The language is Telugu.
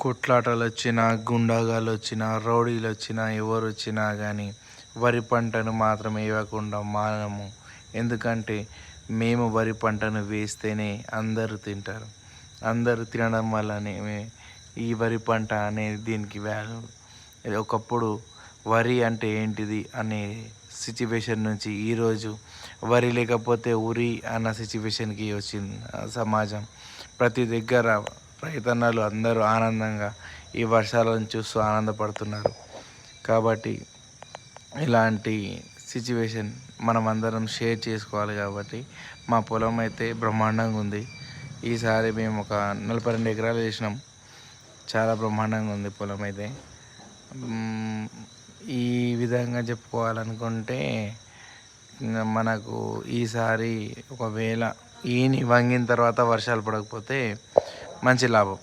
కొట్లాటలొచ్చినా, గుండాగాలొచ్చినా, రౌడీలొచ్చినా, ఎవరొచ్చినా గానీ వరి పంటను మాత్రం ఏయకుండా మానము. ఎందుకంటే మేము వరి పంటను వేస్తేనే అందరూ తింటారు. అందరూ తినడం వల్లనే ఈ వరి పంట అనేది దీనికి వాల్యూ. ఒకప్పుడు వరి అంటే ఏంటిది అనే సిచ్యువేషన్ నుంచి ఈరోజు వరి లేకపోతే ఉరి అన్న సిచ్యువేషన్కి వచ్చింది సమాజం. ప్రతి దగ్గర రైతన్నలు అందరూ ఆనందంగా ఈ వర్షాలను చూస్తూ ఆనందపడుతున్నారు. కాబట్టి ఇలాంటి సిచ్యువేషన్ మనం అందరం షేర్ చేసుకోవాలి. కాబట్టి మా పొలం అయితే బ్రహ్మాండంగా ఉంది. ఈసారి మేము ఒక 42 ఎకరాలు వేసినాం. చాలా బ్రహ్మాండంగా ఉంది పొలం అయితే. ఈ విధంగా చెప్పుకోవాలనుకుంటే మనకు ఈసారి ఒకవేళ ఈని వంగిన తర్వాత వర్షాలు పడకపోతే మంచి లాభం.